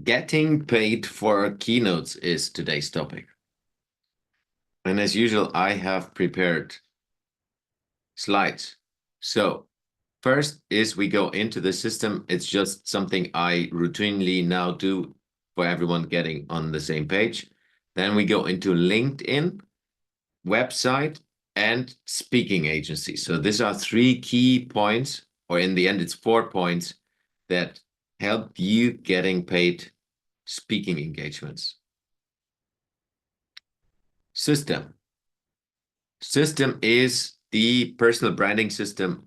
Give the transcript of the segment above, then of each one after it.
Getting paid for keynotes is today's topic. And as usual, I have prepared slides. So first is we go into the system. It's just something I routinely now do for everyone getting on the same page. Then we go into LinkedIn, website, and speaking agency. So these are three key points, or in the end, it's 4 points that help you getting paid speaking engagements. System. System is the personal branding system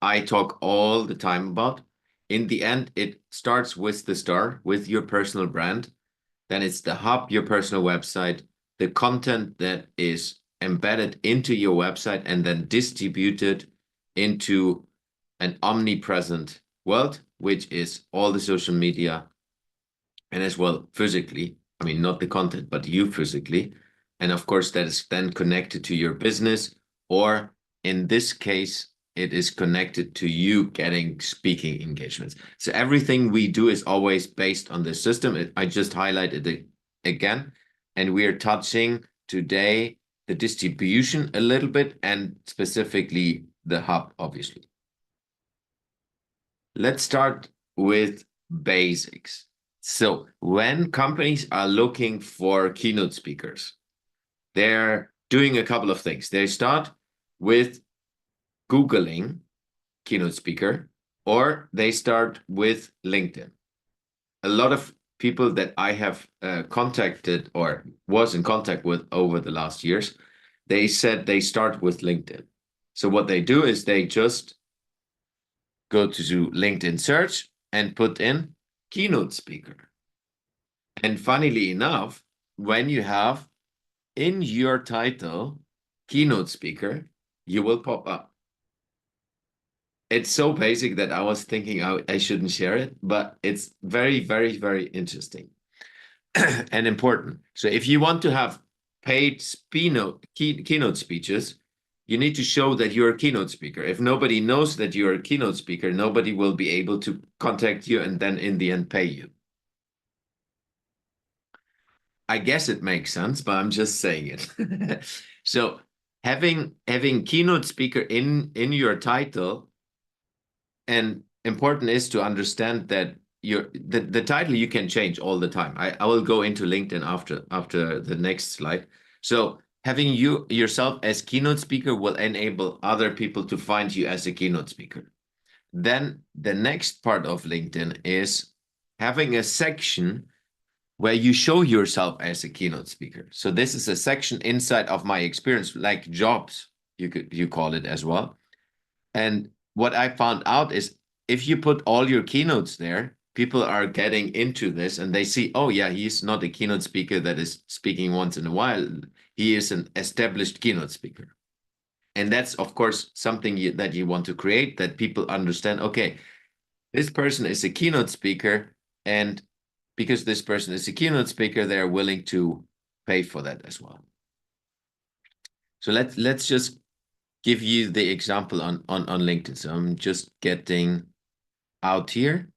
I talk all the time about. In the end, it starts with the star, with your personal brand. Then it's the hub, your personal website, the content that is embedded into your website and then distributed into an omnipresent world, which is all the social media and as well physically. I mean, not the content, but you physically. And of course, that is then connected to your business, or in this case, it is connected to you getting speaking engagements. So everything we do is always based on the system. I just highlighted it again, and we are touching today the distribution a little bit and specifically the hub, obviously. Let's start with basics. So when companies are looking for keynote speakers, they're doing a couple of things. They start with Googling keynote speaker, or they start with LinkedIn. A lot of people that I have contacted or was in contact with over the last years, they said they start with LinkedIn. So what they do is they just go to LinkedIn search and put in keynote speaker. And funnily enough, when you have in your title keynote speaker, you will pop up. It's so basic that I was thinking I shouldn't share it, but it's very, very, very interesting and important. So if you want to have paid keynote speeches, you need to show that you're a keynote speaker. If nobody knows that you're a keynote speaker, nobody will be able to contact you and then in the end pay you. I guess it makes sense, but I'm just saying it. So having keynote speaker in your title, and important is to understand that the title you can change all the time. I will go into LinkedIn after the next slide. So having yourself as keynote speaker will enable other people to find you as a keynote speaker. Then the next part of LinkedIn is having a section where you show yourself as a keynote speaker. So this is a section inside of my experience, like jobs, you call it as well. And what I found out is if you put all your keynotes there, people are getting into this and they see, oh yeah, he's not a keynote speaker that is speaking once in a while. He is an established keynote speaker. And that's, of course, something that you want to create, that people understand, okay, this person is a keynote speaker, and because this person is a keynote speaker, they're willing to pay for that as well. So let's just give you the example on LinkedIn. So I'm just getting out here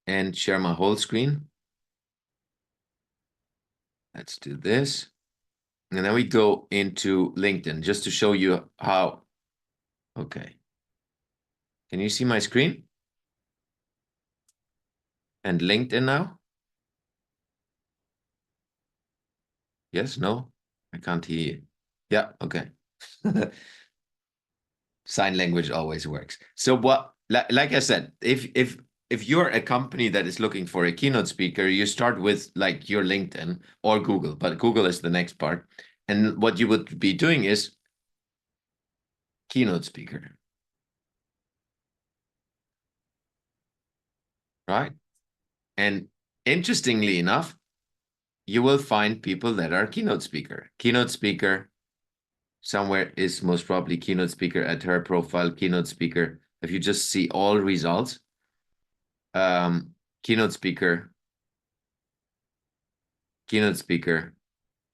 and share my whole screen. Let's do this. And then we go into LinkedIn just to show you how. Okay. Can you see my screen? And LinkedIn now? Yes, no? I can't hear you. Yeah, okay. Sign language always works. So what, like I said, if you're a company that is looking for a keynote speaker, you start with like your LinkedIn or Google, but Google is the next part. And what you would be doing is keynote speaker. Right? And interestingly enough, you will find people that are keynote speaker. Keynote speaker somewhere is most probably keynote speaker at her profile, keynote speaker. If you just see all results, keynote speaker, keynote speaker,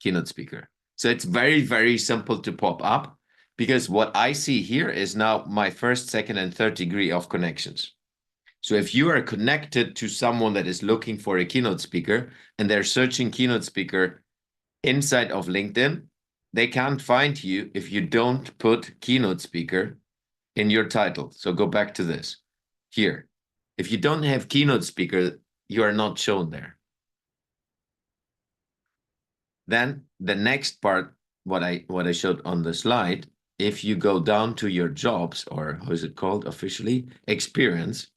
keynote speaker. So it's very, very simple to pop up because what I see here is now my first, second, and third degree of connections. So if you are connected to someone that is looking for a keynote speaker and they're searching keynote speaker inside of LinkedIn, they can't find you if you don't put keynote speaker in your title. So go back to this here. If you don't have keynote speaker, you are not shown there. Then the next part, what I showed on the slide, if you go down to your jobs, or how is it called officially, experience,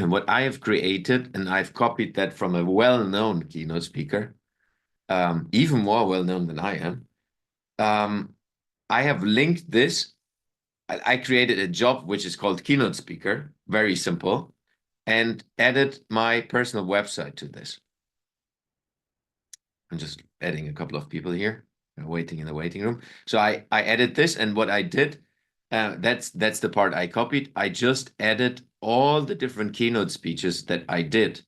what I have created, and I've copied that from a well-known keynote speaker, even more well-known than I am. I have linked this. I created a job which is called keynote speaker, very simple, and added my personal website to this. I'm just adding a couple of people here, waiting in the waiting room. So I added this, and what I did, that's the part I copied. I just added all the different keynote speeches that I did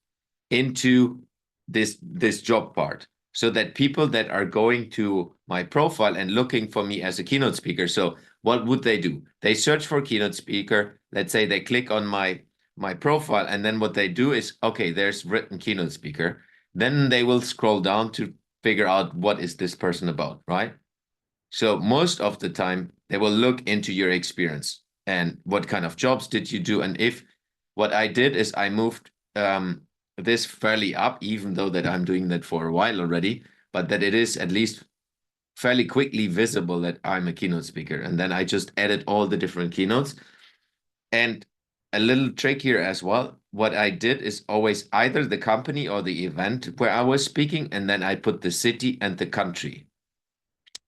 into this job part, so that people that are going to my profile and looking for me as a keynote speaker. So what would they do? They search for keynote speaker. Let's say they click on my profile, and then what they do is, okay, there's written keynote speaker. Then they will scroll down to figure out what is this person about, right? So most of the time, they will look into your experience and what kind of jobs did you do. And if what I did is I moved this fairly up, even though that I'm doing that for a while already, but that it is at least fairly quickly visible that I'm a keynote speaker. And then I just added all the different keynotes. And a little trick here as well. What I did is always either the company or the event where I was speaking, and then I put the city and the country.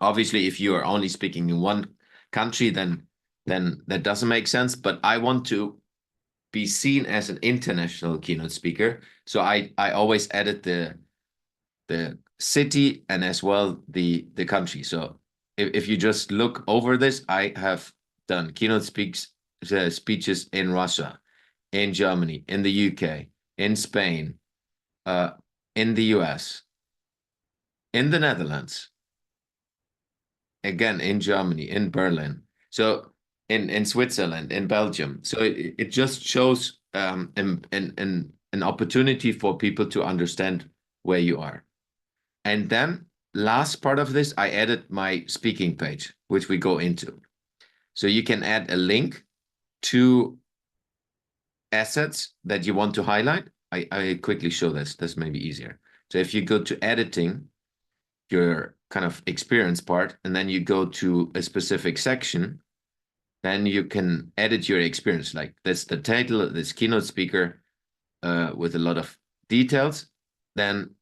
Obviously, if you are only speaking in one country, then that doesn't make sense. But I want to be seen as an international keynote speaker. So I always added the city and as well the country. So if you just look over this, I have done keynote speeches in Russia, in Germany, in the UK, in Spain, in the US, in the Netherlands, again in Germany, in Berlin, so in Switzerland, in Belgium. So it just shows an opportunity for people to understand where you are. And then last part of this, I added my speaking page, which we go into. So you can add a link to assets that you want to highlight. I quickly show this. This may be easier. So if you go to editing, your kind of experience part, and then you go to a specific section, then you can edit your experience. Like that's the title of this keynote speaker with a lot of details. Then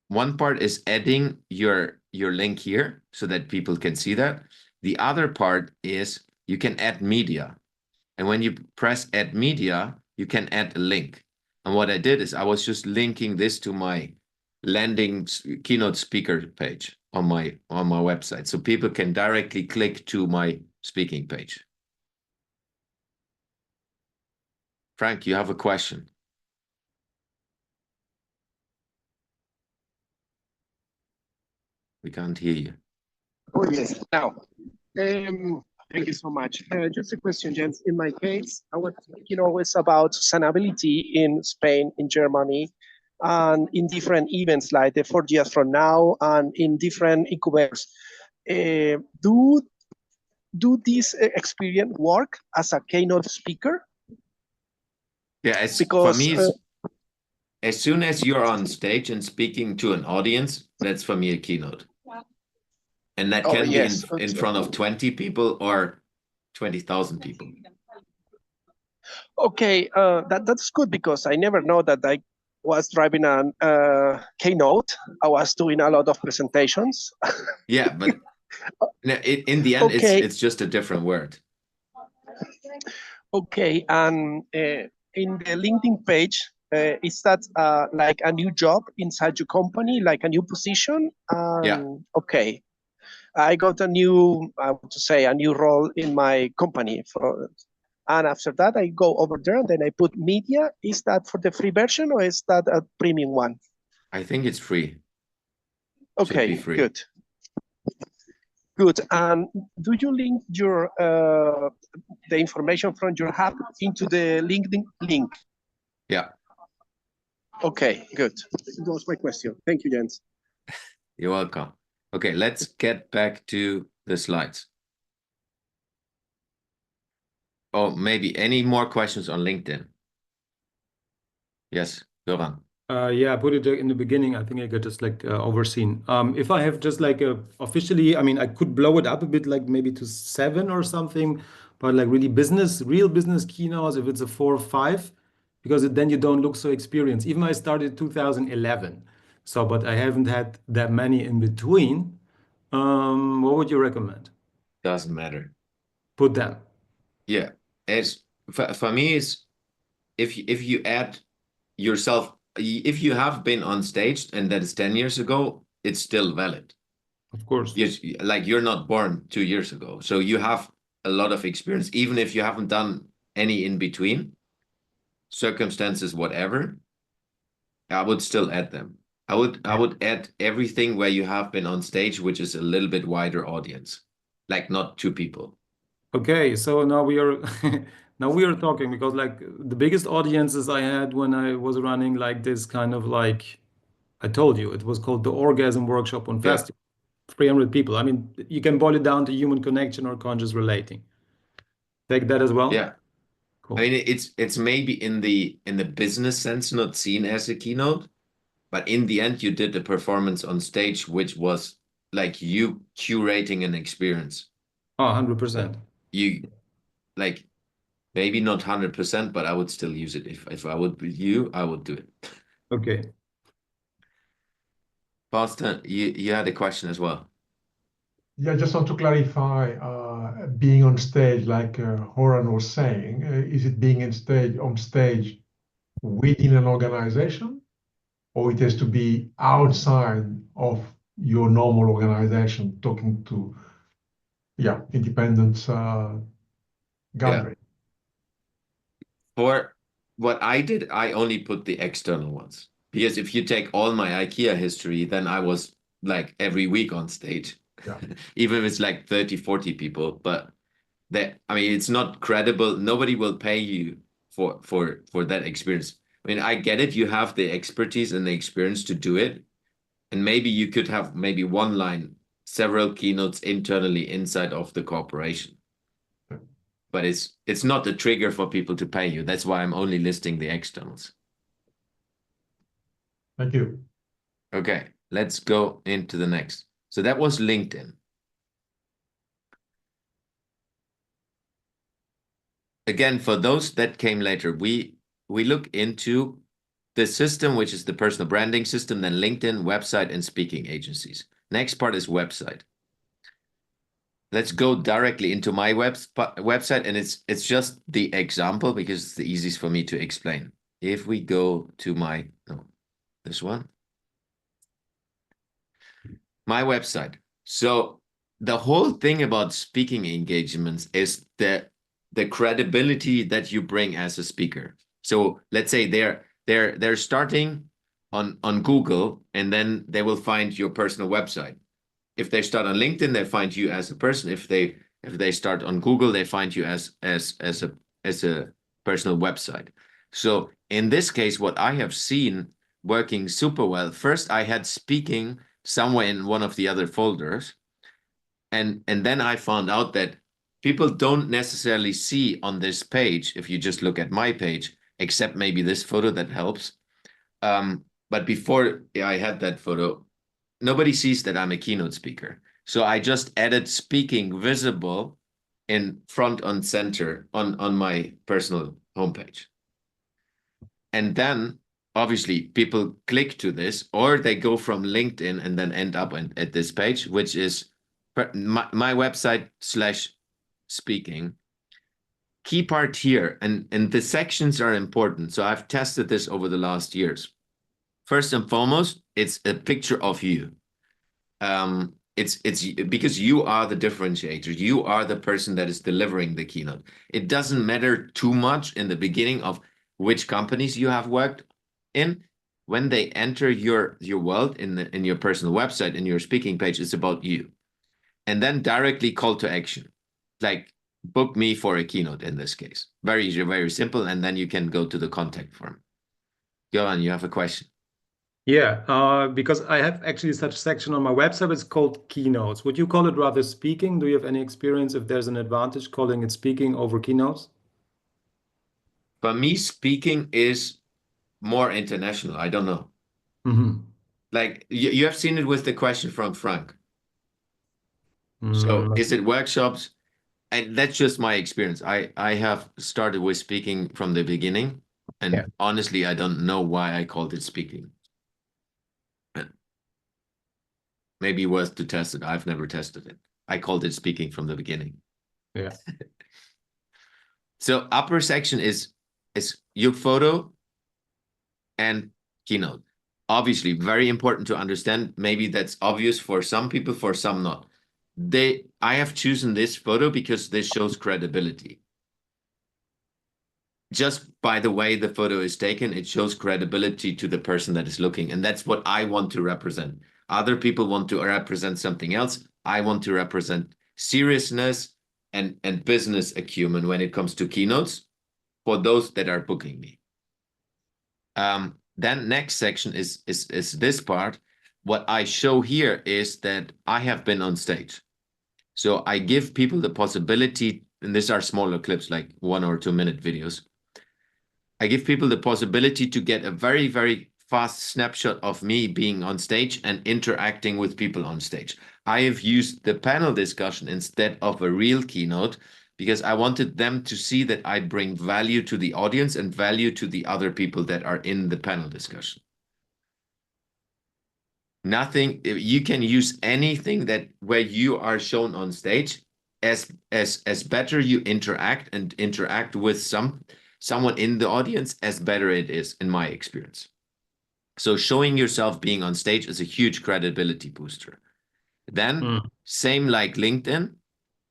one part is adding your link here so that people can see that. The other part is you can add media. And when you press add media, you can add a link. And what I did is I was just linking this to my landing keynote speaker page on my website. So people can directly click to my speaking page. Frank, you have a question. We can't hear you. Oh, yes. Now, thank you so much. Just a question, Jens. In my case, I was thinking always about sustainability in Spain, in Germany, and in different events like the 4 years from now and in different incubators. Do this experience work as a keynote speaker? Yeah, for me, it's, as soon as you're on stage and speaking to an audience, that's for me a keynote. And that can be in front of 20 people or 20,000 people. Okay, that's good because I never know that I was driving a Keynote. I was doing a lot of presentations. Yeah, but in the end, okay. It's just a different word. Okay, and in the LinkedIn page, is that like a new job inside your company, like a new position? Yeah. Okay. I got a new, I want to say, a new role in my company. And after that, I go over there and then I put media. Is that for the free version or is that a premium one? I think it's free. Okay, free. Good. Good. And do you link your the information from your hub into the LinkedIn link? Yeah. Okay, good. That was my question. Thank you, Jens. You're welcome. Okay, let's get back to the slides. Oh, maybe any more questions on LinkedIn? Yes, Goran. Yeah, I put it in the beginning. I think I got just like overseen. If I have just like officially, I mean, I could blow it up a bit, like maybe to 7 or something, but like really real business keynotes, if it's a 4 or 5, because then you don't look so experienced. Even I started 2011, so but I haven't had that many in between. What would you recommend? Doesn't matter. Put them. Yeah, it's for me is if you add yourself, if you have been on stage and that is 10 years ago, it's still valid. Of course. Yes, like you're not born 2 years ago, so you have a lot of experience, even if you haven't done any in between circumstances, whatever. I would still add them. I would add everything where you have been on stage, which is a little bit wider audience, like not 2 people. Okay, so now we are now we are talking because like the biggest audiences I had when I was running like this kind of like I told you it was called the Orgasm Workshop on Yeah, Festival, 300 people. I mean, you can boil it down to human connection or conscious relating. Take that as well. yeah. I Cool. mean, it's maybe in the business sense not seen as a keynote, but in the end, you did a performance on stage, which was like you curating an experience. Oh, So 100%. you like maybe not 100%, but I would still use it. If I would be you, I would do it. Okay. Pastor, you had a question as well. Yeah, I just want to clarify, being on stage, like Horan was saying, is it being on stage within an organization, or it has to be outside of your normal organization, talking to, independent Yeah. gathering? For what I did, I only put the external ones. Because if you take all my IKEA history, then I was like every week on stage, Yeah. even if it's like 30, 40 people. But that, I mean, it's not credible. Nobody will pay you for that experience. I mean, I get it. You have the expertise and the experience to do it. And maybe you could have maybe one line, several keynotes internally inside of the corporation. But it's not a trigger for people to pay you. That's why I'm only listing the externals. Thank you. Okay, let's go into the next. So that was LinkedIn. Again, for those that came later, we look into the system, which is the personal branding system, then LinkedIn, website, and speaking agencies. Next part is website. Let's go directly into my website, and it's just the example because it's the easiest for me to explain. If we go to this one, my website. So the whole thing about speaking engagements is the credibility that you bring as a speaker. So let's say they're starting on Google, and then they will find your personal website. If they start on LinkedIn, they find you as a person. If they start on Google, they find you as a personal website. So in this case, what I have seen working super well, first I had speaking somewhere in one of the other folders, and then I found out that people don't necessarily see on this page, if you just look at my page, except maybe this photo that helps. But before I had that photo, nobody sees that I'm a keynote speaker. So I just added speaking visible in front and center on my personal homepage. And then obviously people click to this, or they go from LinkedIn and then end up at this page, which is my website / speaking. Key part here, and the sections are important. So I've tested this over the last years. First and foremost, it's a picture of you. It's because you are the differentiator. You are the person that is delivering the keynote. It doesn't matter too much in the beginning of which companies you have worked in. When they enter your world in your personal website, in your speaking page, it's about you. and then directly call to action, like book me for a keynote in this case. Very easy, very simple, and then you can go to the contact form. Go on, you have a question. Yeah, because I have actually such a section on my website. It's called Keynotes. Would you call it rather speaking? Do you have any experience if there's an advantage calling it speaking over Keynotes? For me, speaking is more international. I don't know. Like you have seen it with the question from Frank. So is it workshops? And that's just my experience. I have started with speaking from the beginning, and Yeah. honestly, I don't know why I called it speaking. Maybe worth to test it. I've never tested it. I called it speaking from the beginning. Yeah. So upper section is your photo and keynote. Obviously, very important to understand. Maybe that's obvious for some people, for some not. I have chosen this photo because this shows credibility. Just by the way the photo is taken, it shows credibility to the person that is looking. And that's what I want to represent. Other people want to represent something else. I want to represent seriousness and business acumen when it comes to keynotes for those that are booking me. Then next section is this part. What I show here is that I have been on stage. So I give people the possibility, and these are smaller clips, like 1 or 2 minute videos. I give people the possibility to get a very, very fast snapshot of me being on stage and interacting with people on stage. I have used the panel discussion instead of a real keynote because I wanted them to see that I bring value to the audience and value to the other people that are in the panel discussion. Nothing, you can use anything that where you are shown on stage as better you interact with someone in the audience, as better it is, in my experience. So showing yourself being on stage is a huge credibility booster. Then same like LinkedIn,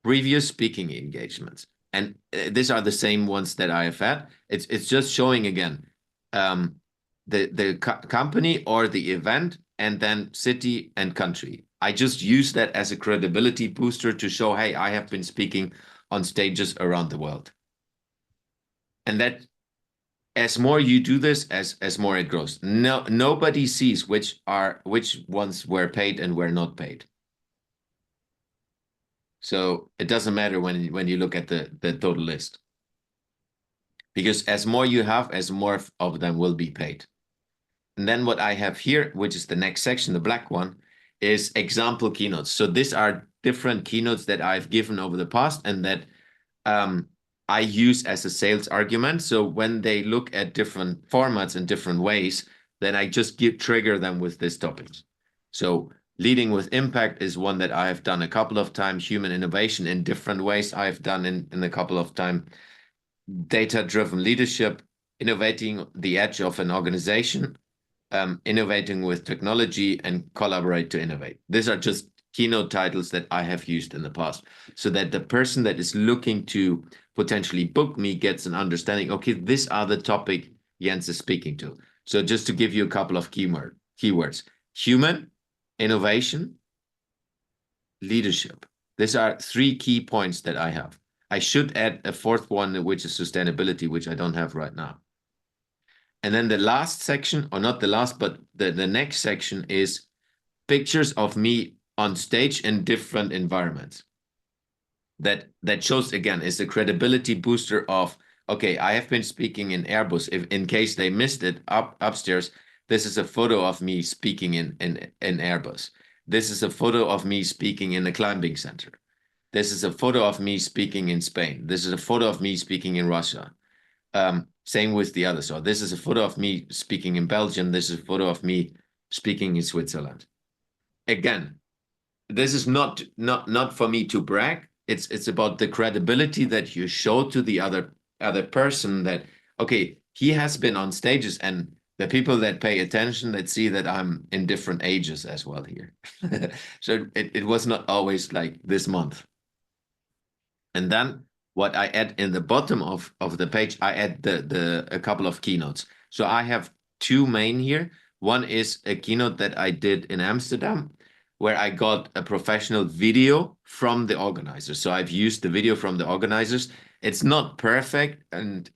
previous speaking engagements. And these are the same ones that I have had. It's just showing again the company or the event, and then city and country. I just use that as a credibility booster to show, hey, I have been speaking on stages around the world. And that as more you do this, as more it grows. Nobody sees which ones were paid and were not paid. So it doesn't matter when you look at the total list. Because as more you have, as more of them will be paid. And then what I have here, which is the next section, the black one, is example keynotes. So these are different keynotes that I've given over the past and that I use as a sales argument. So when they look at different formats and different ways, then I just trigger them with these topics. So leading with impact is one that I have done a couple of times. Human innovation in different ways I've done in a couple of times. Data-driven leadership, innovating the edge of an organization, innovating with technology, and collaborate to innovate. These are just keynote titles that I have used in the past, so that the person that is looking to potentially book me gets an understanding, okay, these are the topic Jens is speaking to. So just to give you a couple of keywords, human, innovation, leadership. These are 3 key points that I have. I should add a 4th one, which is sustainability, which I don't have right now. And then the last section, or not the last, but the next section is pictures of me on stage in different environments. That shows, again, is the credibility booster of, okay, I have been speaking in Airbus. If in case they missed it upstairs, this is a photo of me speaking in Airbus. This is a photo of me speaking in a climbing center. This is a photo of me speaking in Spain. This is a photo of me speaking in Russia. Same with the others. So this is a photo of me speaking in Belgium. This is a photo of me speaking in Switzerland. Again, this is not for me to brag. It's about the credibility that you show to the other person that, okay, he has been on stages, and the people that pay attention, that see that I'm in different ages as well here. So it was not always like this month. And then what I add in the bottom of the page, I add a couple of keynotes. So I have 2 main here. One is a keynote that I did in Amsterdam, where I got a professional video from the organizers. So I've used the video from the organizers. It's not perfect, and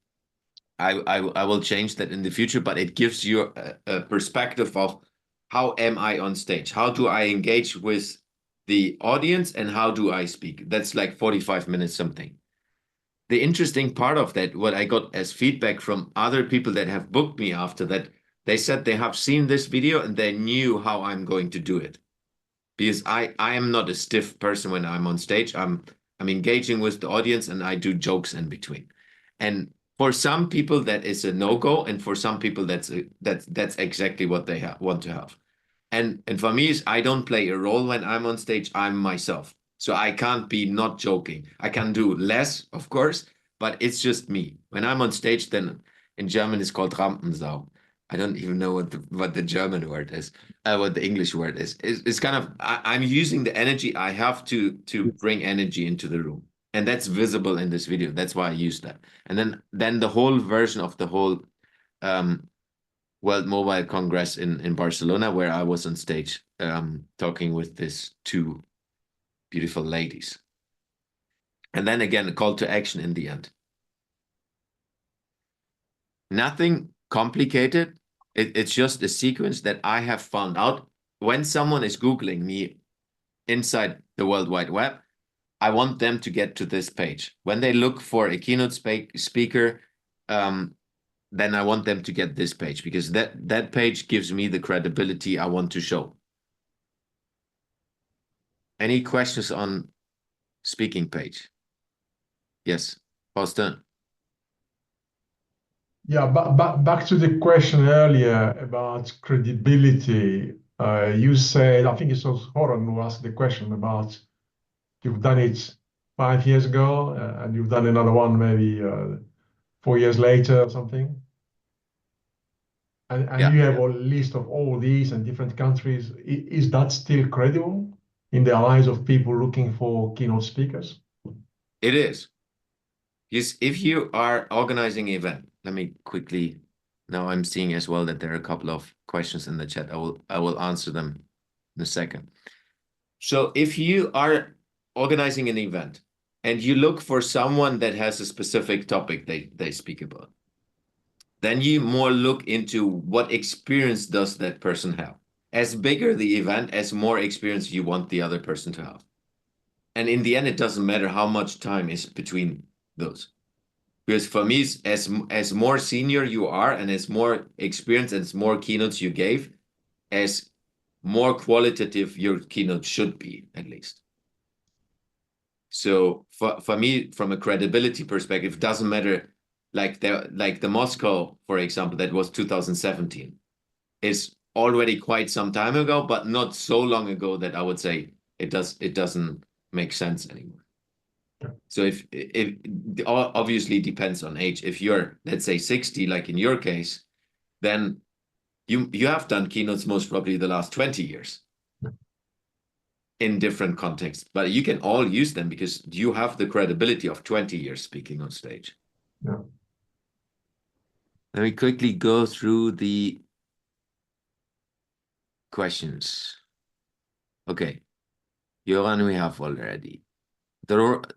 I will change that in the future, but it gives you a perspective of how am I on stage? How do I engage with the audience and how do I speak? That's like 45 minutes something. The interesting part of that, what I got as feedback from other people that have booked me after that, they said they have seen this video and they knew how I'm going to do it. Because I am not a stiff person when I'm on stage. I'm engaging with the audience and I do jokes in between. And for some people that is a no-go, and for some people that's exactly what they want to have. And for me is I don't play a role when I'm on stage. I'm myself. So I can't be not joking. I can do less, of course, but it's just me. When I'm on stage, then in German it's called Rampensau. I don't even know what the German word is, what the English word is. It's kind of I'm using the energy I have to bring energy into the room, and that's visible in this video. That's why I use that. And then the whole version of the whole World Mobile Congress in Barcelona, where I was on stage talking with these two beautiful ladies. And then again, a call to action in the end. Nothing complicated. It's just a sequence that I have found out. When someone is Googling me inside the World Wide Web, I want them to get to this page. When they look for a keynote speaker, then I want them to get this page, because that page gives me the credibility I want to show. Any questions on speaking page? Yes, Austin. Yeah, back to the question earlier about credibility. You said, I think it was Horan who asked the question about you've done it 5 years ago and you've done another one maybe 4 years later or something. And Yeah. you have a list of all these and different countries. Is that still credible in the eyes of people looking for keynote speakers? It is. Yes, if you are organizing an event, let me quickly, now I'm seeing as well that there are a couple of questions in the chat. I will answer them in a second. So if you are organizing an event and you look for someone that has a specific topic they speak about, then you more look into what experience does that person have. As bigger the event, as more experience you want the other person to have. And in the end, it doesn't matter how much time is between those. Because for me, as more senior you are and as more experience and as more keynotes you gave, as more qualitative your keynote should be, at least. So for me, from a credibility perspective, it doesn't matter, like the Moscow, for example, that was 2017, is already quite some time ago, but not so long ago that I would say it doesn't make sense anymore. So if it obviously depends on age. If you're, let's say, 60, like in your case, then you have done keynotes most probably the last 20 years in different contexts, but you can all use them because you have the credibility of 20 years speaking on stage. Yeah. Let me quickly go through the questions. Okay, Joran, we have already.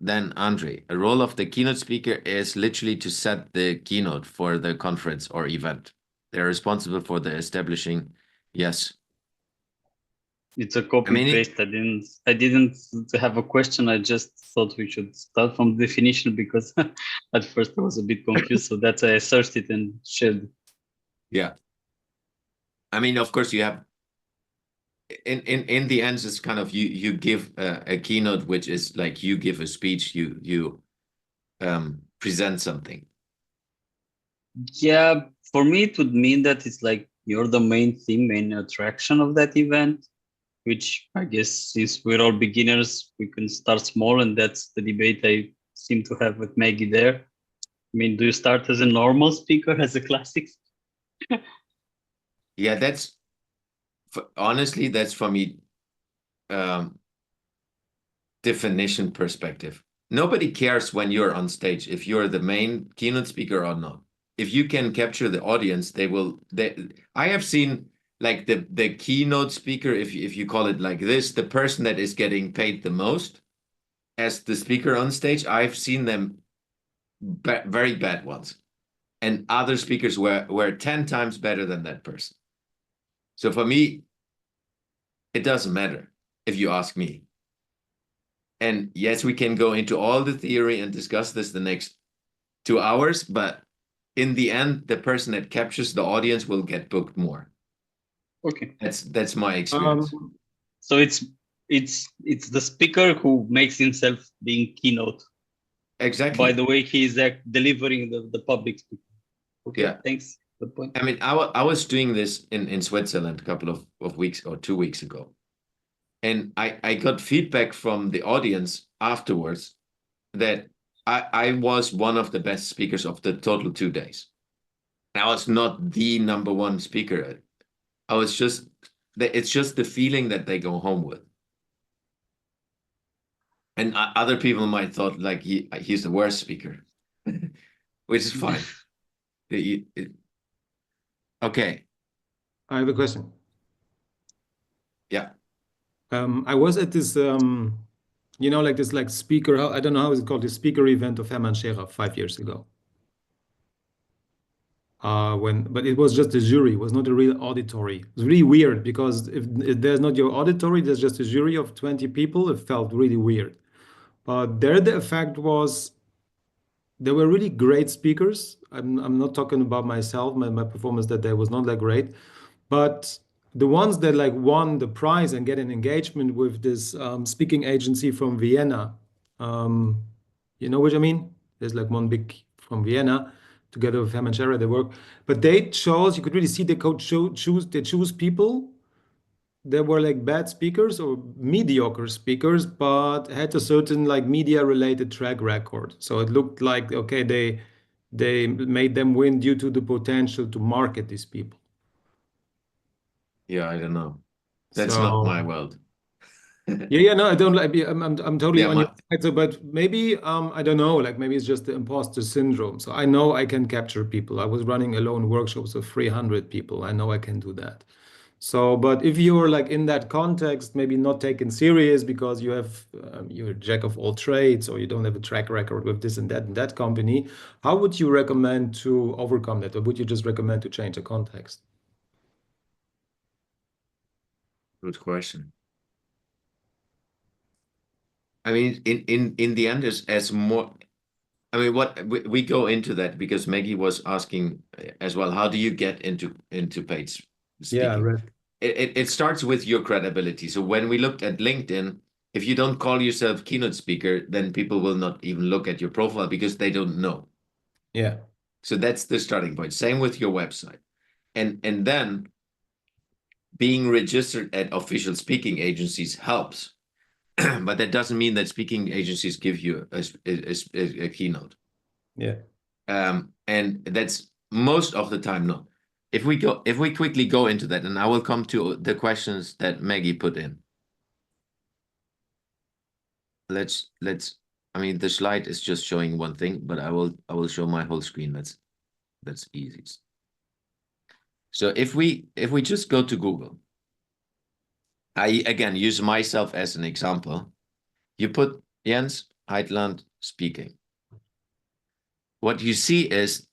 Then Andre, a role of the keynote speaker is literally to set the keynote for the conference or event. They're responsible for the establishing. Yes. It's a copy paste. I didn't have a question. I just thought we should start from the definition because at first I was a bit confused. So that's why I searched it and shared. Yeah. I mean, of course, you have in the end, it's kind of you give a keynote, which is like you give a speech, you present something. Yeah, for me, it would mean that it's like you're the main theme, main attraction of that event, which I guess since we're all beginners, we can start small, and that's the debate I seem to have with Maggie there. I mean, do you start as a normal speaker, as a classic? Yeah, honestly, that's for me, definition perspective. Nobody cares when you're on stage if you're the main keynote speaker or not. If you can capture the audience, I have seen like the keynote speaker, if you call it like this, the person that is getting paid the most as the speaker on stage, I've seen them very bad ones, and other speakers were 10 times better than that person. So for me, it doesn't matter if you ask me. And yes, we can go into all the theory and discuss this the next 2 hours, but in the end, the person that captures the audience will get booked more. Okay. That's my experience. So it's the speaker who makes himself being keynote. Exactly. By the way, he is delivering the public speaking. Okay, Yeah. thanks. Good point. I mean, I was doing this in Switzerland a couple of weeks or 2 weeks ago. And I got feedback from the audience afterwards that I was one of the best speakers of the total 2 days. I was not the number one speaker. I was just, it's just the feeling that they go home with. And other people might thought like he's the worst speaker, which is fine. Okay. I have a question. Yeah. I was at this, like this like speaker, I don't know how it's called, the speaker event of Hermann Scherer 5 years ago. But it was just a jury, it was not a real auditory. It was really weird because if there's not your auditory, there's just a jury of 20 people. It felt really weird. But there the effect was there were really great speakers. I'm not talking about myself, my performance that day was not that great, but the ones that like won the prize and get an engagement with this speaking agency from Vienna, you know what I mean? There's like one big from Vienna, together with Hermann Scherer, they work. But they chose, you could really see they choose people that were like bad speakers or mediocre speakers, but had a certain like media related track record. So it looked like, okay, they made them win due to the potential to market these people. Yeah, I don't know. That's not my world. Yeah, no, I don't like. I'm totally Yeah, on your side. So, but maybe I don't know. Like maybe it's just the imposter syndrome. So I know I can capture people. I was running alone workshops of 300 people. I know I can do that. So, but if you're like in that context, maybe not taken serious because you have you're a jack of all trades, or you don't have a track record with this and that company, how would you recommend to overcome that, or would you just recommend to change the context? Good question. I mean, in the end, as more. I mean, what we go into that because Maggie was asking as well. How do you get into paid speaking? Yeah, right. It starts with your credibility. So when we look at LinkedIn, if you don't call yourself keynote speaker, then people will not even look at your profile because they don't know. Yeah. So that's the starting point. Same with your website, and then being registered at official speaking agencies helps. But that doesn't mean that speaking agencies give you a keynote. Yeah. And that's most of the time not. If we quickly go into that, and I will come to the questions that Maggie put in. Let's. I mean, the slide is just showing one thing, but I will show my whole screen. That's easy. So if we just go to Google, I again use myself as an example. You put Jens Heitland speaking. What you see is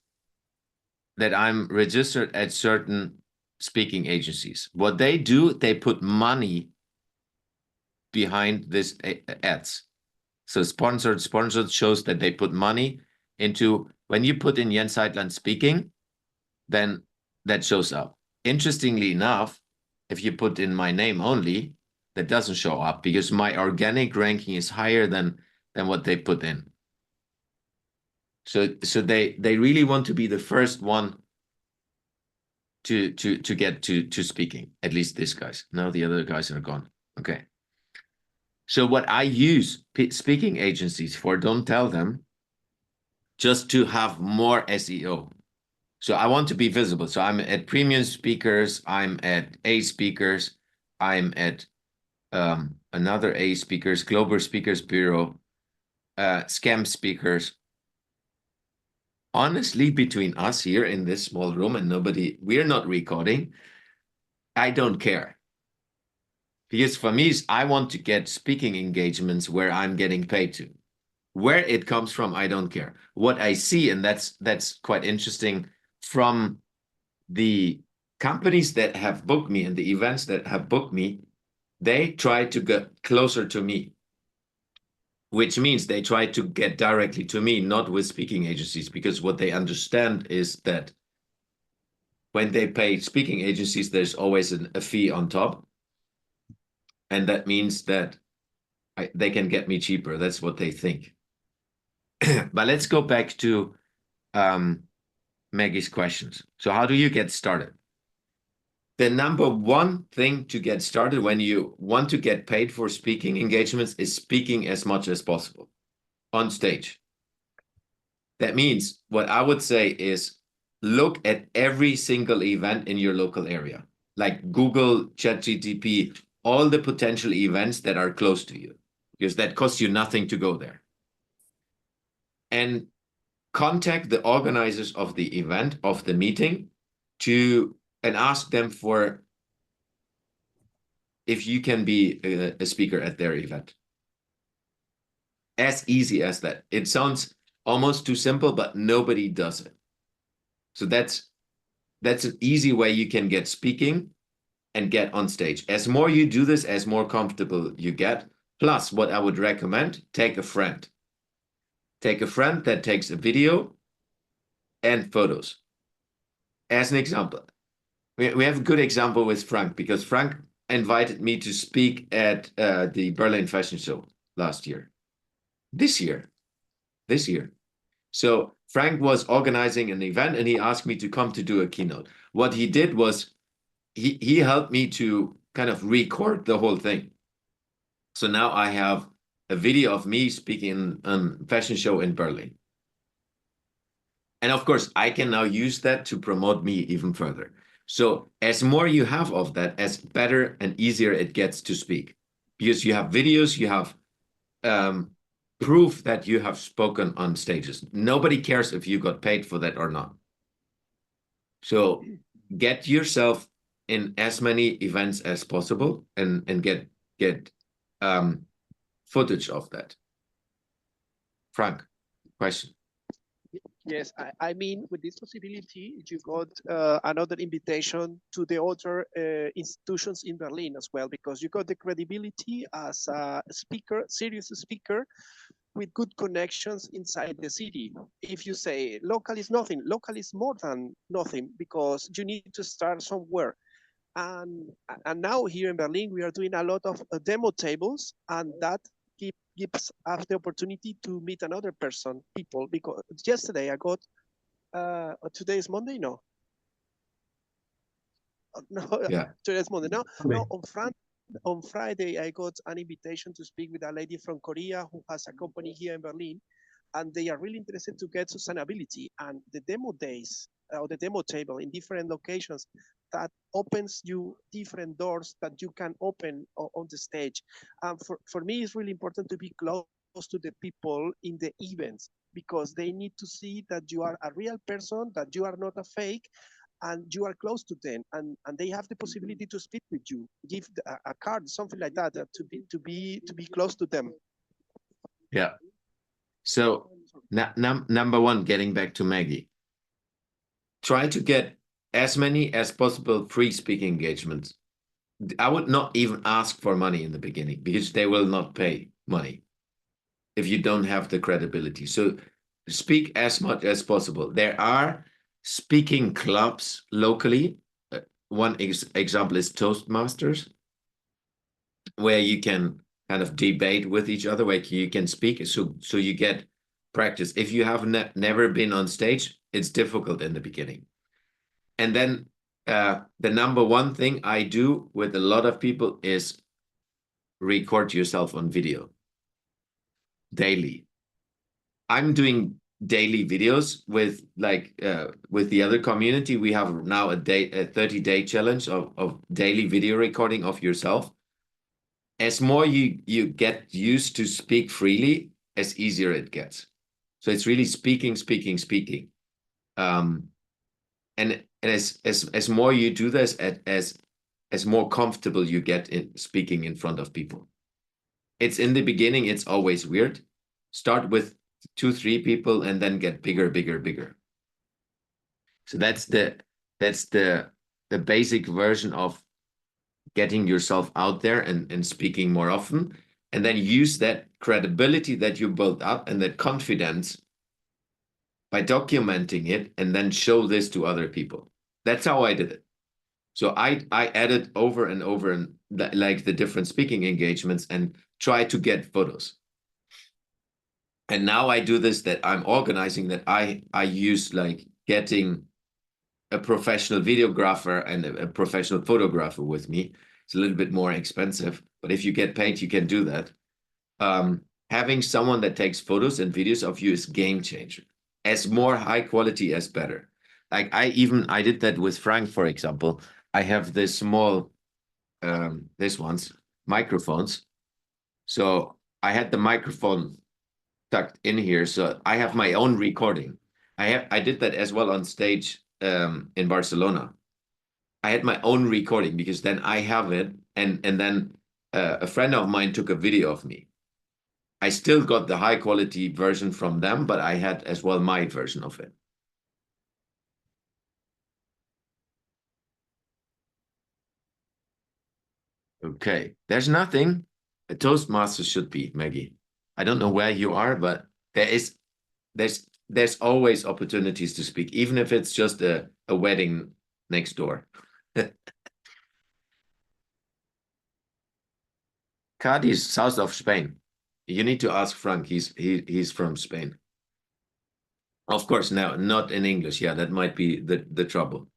that I'm registered at certain speaking agencies. What they do, they put money behind this ads. So sponsored shows that they put money into, when you put in Jens Heitland speaking, then that shows up. Interestingly enough, if you put in my name only, that doesn't show up because my organic ranking is higher than what they put in. So they really want to be the first one to get to speaking. At least these guys. Now the other guys are gone. Okay. So what I use speaking agencies for, don't tell them, just to have more SEO. So I want to be visible. So I'm at premium speakers. I'm at A speakers. I'm at another A speakers, Global Speakers Bureau, scam speakers. Honestly, between us here in this small room and nobody, we're not recording. I don't care. Because for me, I want to get speaking engagements where I'm getting paid to. Where it comes from, I don't care. What I see, and that's quite interesting, from the companies that have booked me and the events that have booked me, they try to get closer to me, which means they try to get directly to me, not with speaking agencies, because what they understand is that when they pay speaking agencies, there's always a fee on top. And that means that they can get me cheaper. That's what they think. But let's go back to Maggie's questions. So how do you get started? The number one thing to get started when you want to get paid for speaking engagements is speaking as much as possible on stage. That means what I would say is look at every single event in your local area, like Google, ChatGPT, all the potential events that are close to you, because that costs you nothing to go there. And contact the organizers of the event, of the meeting, and ask them for if you can be a speaker at their event. As easy as that. It sounds almost too simple, but nobody does it. So that's an easy way you can get speaking and get on stage. As more you do this, as more comfortable you get. Plus, what I would recommend, take a friend. Take a friend that takes a video and photos. As an example, we have a good example with Frank, because Frank invited me to speak at the Berlin Fashion Show last year. This year. So Frank was organizing an event and he asked me to come to do a keynote. What he did was he helped me to kind of record the whole thing. So now I have a video of me speaking on a fashion show in Berlin. And of course, I can now use that to promote me even further. So as more you have of that, as better and easier it gets to speak. Because you have videos, you have proof that you have spoken on stages. Nobody cares if you got paid for that or not. So get yourself in as many events as possible and get footage of that. Frank, question. Yes, I mean, with this possibility, you got another invitation to the other institutions in Berlin as well, because you got the credibility as a speaker, serious speaker, with good connections inside the city. If you say local is nothing, local is more than nothing, because you need to start somewhere. And now here in Berlin, we are doing a lot of demo tables, and that gives us the opportunity to meet another people, because yesterday I got, today is Monday, no? No, Yeah. today is Monday, no? Monday. No, on Friday, I got an invitation to speak with a lady from Korea who has a company here in Berlin, and they are really interested to get sustainability. And the demo days, or the demo table in different locations, that opens you different doors that you can open on the stage. For me, it's really important to be close to the people in the events, because they need to see that you are a real person, that you are not a fake, and you are close to them, and they have the possibility to speak with you, give a card, something like that, to be close to them. Yeah. So number one, getting back to Maggie, try to get as many as possible free speaking engagements. I would not even ask for money in the beginning, because they will not pay money if you don't have the credibility. So speak as much as possible. There are speaking clubs locally. One example is Toastmasters, where you can kind of debate with each other, where you can speak. So you get practice. If you have never been on stage, it's difficult in the beginning. And then the number one thing I do with a lot of people is record yourself on video daily. I'm doing daily videos with with the other community. We have now a 30-day challenge of daily video recording of yourself. As more you get used to speak freely, as easier it gets. So it's really speaking. And as more you do this, as as more comfortable you get in speaking in front of people. It's in the beginning, it's always weird. Start with 2, 3 people and then get bigger, bigger, bigger. So that's the basic version of getting yourself out there and speaking more often, and then use that credibility that you built up and that confidence by documenting it and then show this to other people. That's how I did it. So I added over and over and like the different speaking engagements and try to get photos. And now I do this, that I'm organizing, that I use like getting a professional videographer and a professional photographer with me. It's a little bit more expensive, but if you get paid, you can do that. Having someone that takes photos and videos of you is game changer. As more high quality, as better. Like I did that with Frank, for example. I have this small, this one's microphones. So I had the microphone tucked in here. So I have my own recording. I did that as well on stage in Barcelona. I had my own recording because then I have it, and then a friend of mine took a video of me. I still got the high quality version from them, but I had as well my version of it. Okay, there's nothing a Toastmaster should be, Maggie. I don't know where you are, but there's always opportunities to speak, even if it's just a wedding next door. Cadiz is south of Spain. You need to ask Frank. He's from Spain. Of course, now not in English. Yeah, that might be the trouble.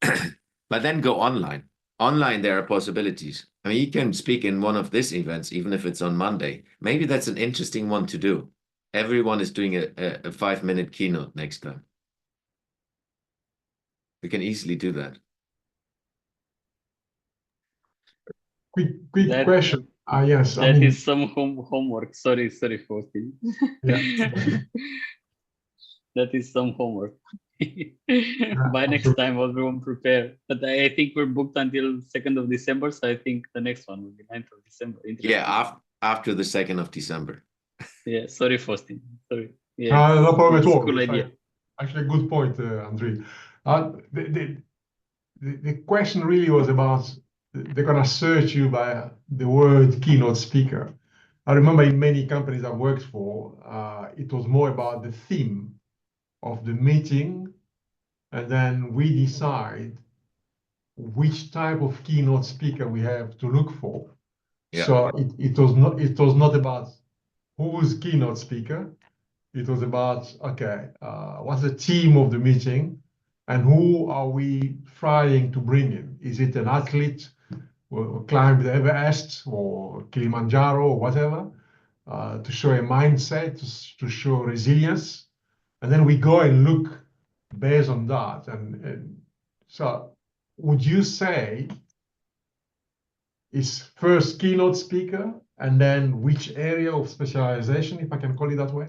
But then go online. Online, there are possibilities. I mean, you can speak in one of these events, even if it's on Monday. Maybe that's an interesting one to do. Everyone is doing a 5-minute keynote next time. We can easily do that. Quick That- question. Yes, That is some homework. Sorry, Faustin. Yeah. That is some homework. By next time, everyone prepare. But I think we're booked until 2nd of December, so I think the next one will be 9th of December. Yeah, after the 2nd of December. Yeah, sorry, Faustin. Sorry. Yeah, no problem at it's a all. cool It's idea. actually a good point, Andre. The question really was about they're going to search you by the word keynote speaker. I remember in many companies I've worked for, it was more about the theme of the meeting, and then we decide which type of keynote speaker we have to look for. Yeah. So it was not about who's keynote speaker. It was about, okay, what's the theme of the meeting and who are we trying to bring in? Is it an athlete who climbed the Everest or Kilimanjaro or whatever, to show a mindset, to show resilience? And then we go and look based on that. And so would you say is first keynote speaker and then which area of specialization, if I can call it that way?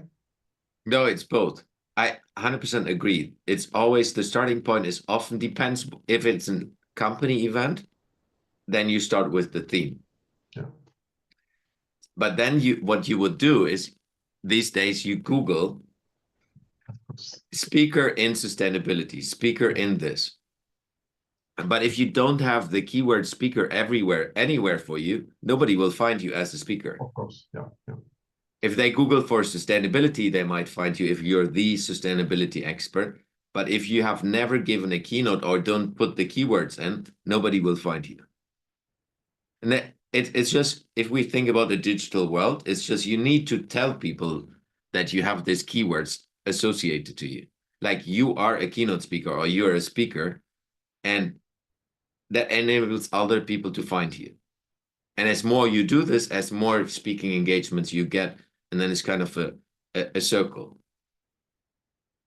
No, it's both. I 100% agree. It's always the starting point is often depends if it's a company event, then you start with the theme. Yeah. But then what you would do is these days you Google speaker in sustainability, speaker in this. But if you don't have the keyword speaker everywhere, anywhere for you, nobody will find you as a speaker. Of course, yeah. If they Google for sustainability, they might find you if you're the sustainability expert. But if you have never given a keynote or don't put the keywords in, nobody will find you. And it's just, if we think about the digital world, it's just you need to tell people that you have these keywords associated to you. Like you are a keynote speaker or you're a speaker, and that enables other people to find you. And as more you do this, as more speaking engagements you get, and then it's kind of a circle.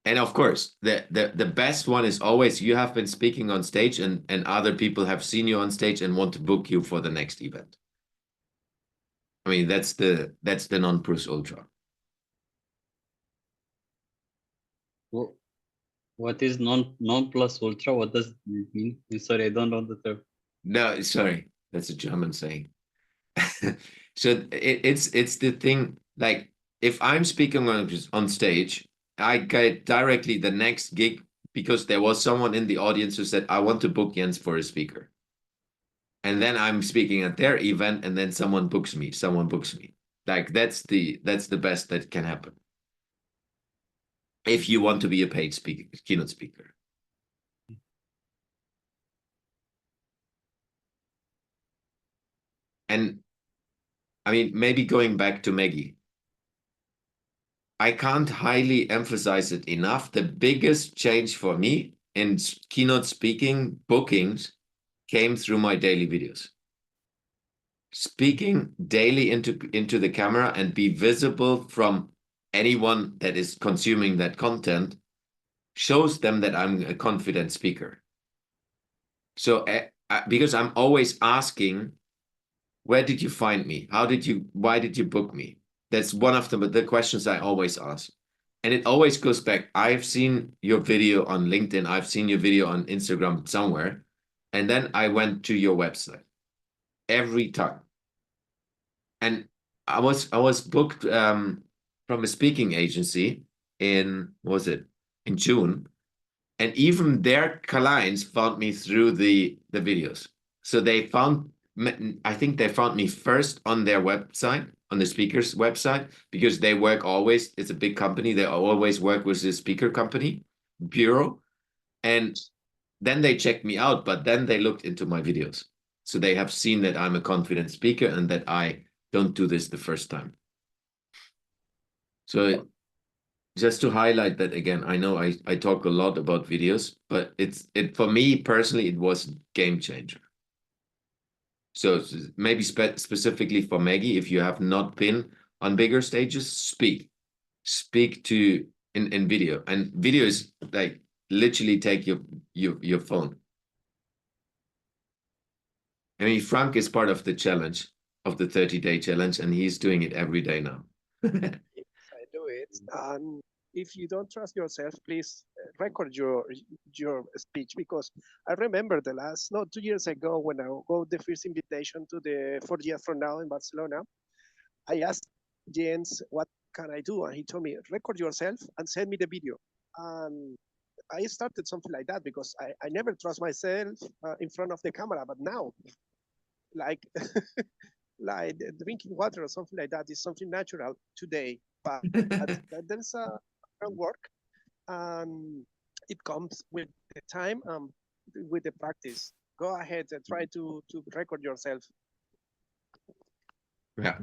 And of course, the best one is always you have been speaking on stage and other people have seen you on stage and want to book you for the next event. I mean, that's the non plus ultra. What is non plus ultra? What does it mean? Sorry, I don't know the term. No, sorry, that's a German saying. So it's the thing, like if I'm speaking on stage, I get directly the next gig because there was someone in the audience who said, I want to book Jens for a speaker. And then I'm speaking at their event, and then someone books me. Like that's the best that can happen if you want to be a paid speaker, keynote speaker. And I mean, maybe going back to Maggie, I can't highly emphasize it enough. The biggest change for me in keynote speaking bookings came through my daily videos. Speaking daily into the camera and be visible from anyone that is consuming that content shows them that I'm a confident speaker. So because I'm always asking, where did you find me? Why did you book me? That's one of the questions I always ask. And it always goes back. I've seen your video on LinkedIn. I've seen your video on Instagram somewhere. And then I went to your website every time. And I was booked from a speaking agency in June. And even their clients found me through the videos. So I think they found me first on their website, on the speaker's website, because it's a big company. They always work with the speaker company bureau. And then they checked me out, but then they looked into my videos. So they have seen that I'm a confident speaker and that I don't do this the first time. So just to highlight that again, I know I talk a lot about videos, but for me personally, it was a game changer. So maybe specifically for Maggie, if you have not been on bigger stages, speak in video. And video is like literally take your phone. I mean, Frank is part of the challenge, of the 30-day challenge, and he's doing it every day now. I do it. And if you don't trust yourself, please record your speech, because I remember 2 years ago when I got the first invitation to the 4 years from now in Barcelona, I asked Jens, what can I do? And he told me, record yourself and send me the video. And I started something like that because I never trust myself in front of the camera, but now, like, like drinking water or something like that is something natural today. But there's a work, and it comes with the time, with the practice. Go ahead and try to record yourself. Yeah.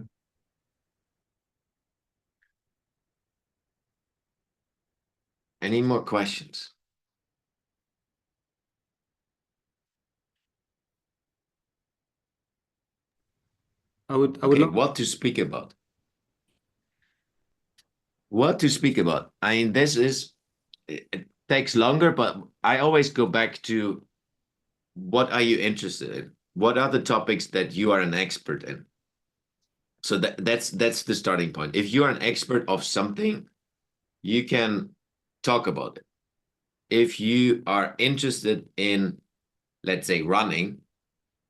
Any more questions? I would Okay, love. what to speak about? What to speak about? I mean, it takes longer, but I always go back to what are you interested in? What are the topics that you are an expert in? So that's the starting point. If you are an expert of something, you can talk about it. If you are interested in, let's say, running,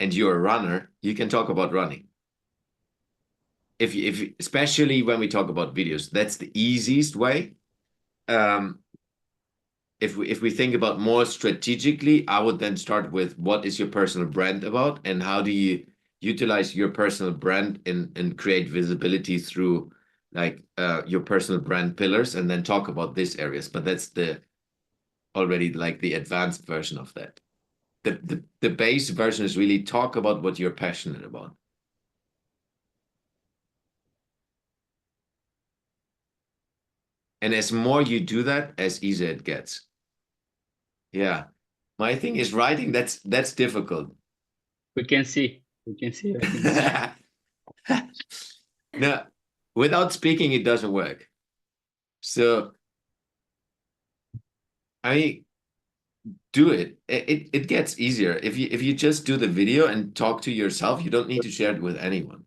and you're a runner, you can talk about running. If especially when we talk about videos, that's the easiest way. If we think about more strategically, I would then start with what is your personal brand about, and how do you utilize your personal brand and create visibility through like your personal brand pillars, and then talk about these areas. But that's already like the advanced version of that. The base version is really talk about what you're passionate about. And as more you do that, as easier it gets. Yeah. My thing is writing, that's difficult. We can see. I think. No, without speaking, it doesn't work. So, I mean, do it. It gets easier. If you just do the video and talk to yourself, you don't need to share it with anyone.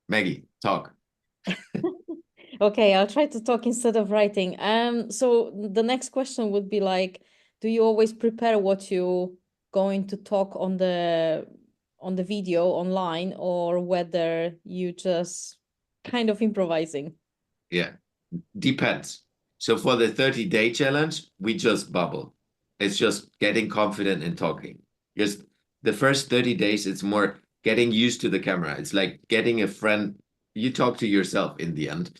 Maggie, talk. Okay, I'll try to talk instead of writing. So the next question would be like, do you always prepare what you going to talk on the video online, or whether you just kind of improvising? Yeah, depends. So for the 30-day challenge, we just bubble. It's just getting confident in talking. Because the first 30 days, it's more getting used to the camera. It's like getting a friend. You talk to yourself in the end.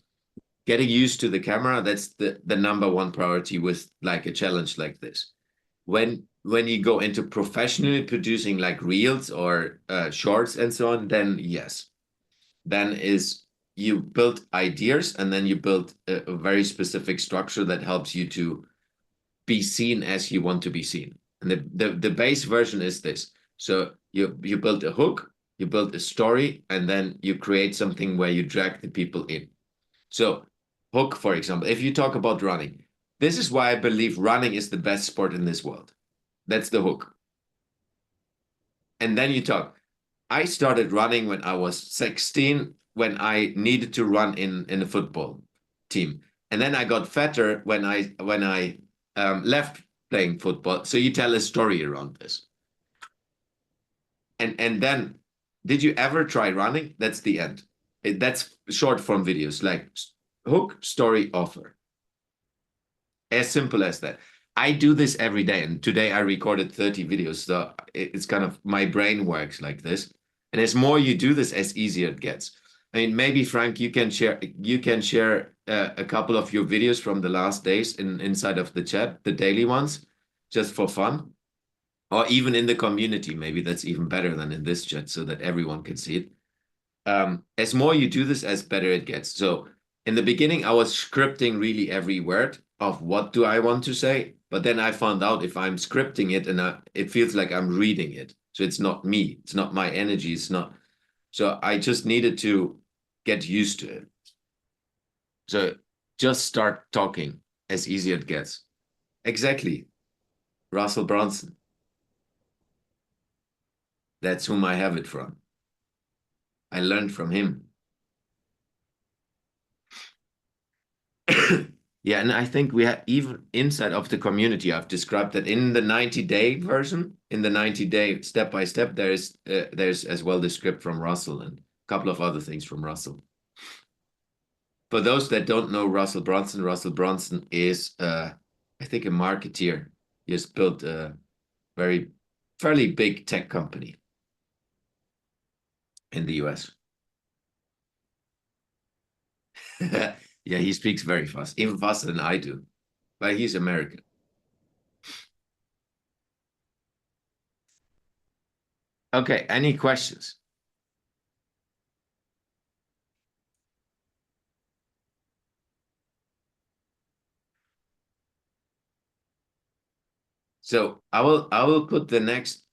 Getting used to the camera, that's the number one priority with like a challenge like this. When you go into professionally producing like reels or shorts and so on, then yes. Then is you build ideas, and then you build a very specific structure that helps you to be seen as you want to be seen. And the base version is this. So you build a hook, you build a story, and then you create something where you drag the people in. So hook, for example, if you talk about running, this is why I believe running is the best sport in this world. That's the hook. And then you talk, I started running when I was 16, when I needed to run in a football team. And then I got fatter when I left playing football. So you tell a story around this. And then, did you ever try running? That's the end. That's short form videos, like hook, story, offer. As simple as that. I do this every day, and today I recorded 30 videos. So it's kind of, my brain works like this. And as more you do this, as easier it gets. I mean, maybe Frank, you can share a couple of your videos from the last days inside of the chat, the daily ones, just for fun, or even in the community. Maybe that's even better than in this chat, so that everyone can see it. As more you do this, as better it gets. So in the beginning, I was scripting really every word of what do I want to say, but then I found out if I'm scripting it, and it feels like I'm reading it. So it's not me, it's not my energy, it's not. So I just needed to get used to it. So just start talking, as easy it gets. Exactly. Russell Brunson. That's whom I have it from. I learned from him. Yeah, and I think we have, even inside of the community, I've described that in the 90-day version, in the 90-day step-by-step, there's as well the script from Russell and a couple of other things from Russell. For those that don't know Russell Brunson is, I think, a marketeer. He has built a fairly big tech company in the US. Yeah, he speaks very fast, even faster than I do, but he's American. Okay, any questions? So I will put the next,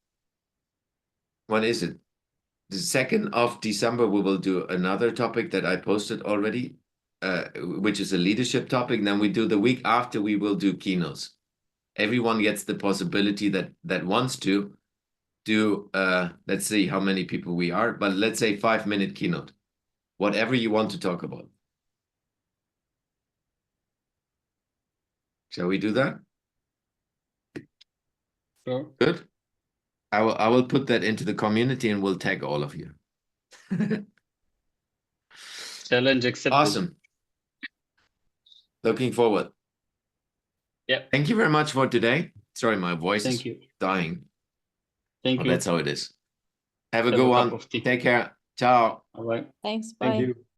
what is it? The 2nd of December, we will do another topic that I posted already, which is a leadership topic. Then we do the week after, we will do keynotes. Everyone gets the possibility that wants to do, let's see how many people we are, but let's say 5-minute keynote, whatever you want to talk about. Shall we do that? Sure. Good. I will put that into the community, and we'll tag all of you. Challenge accepted. Awesome. Looking forward. Yeah. Thank you very much for today. Sorry, my voice is Thank you. dying. Thank But you. that's how it is. Have a Have good a cup one. of tea. Take care. Ciao. All right. Thanks, Thank bye. you.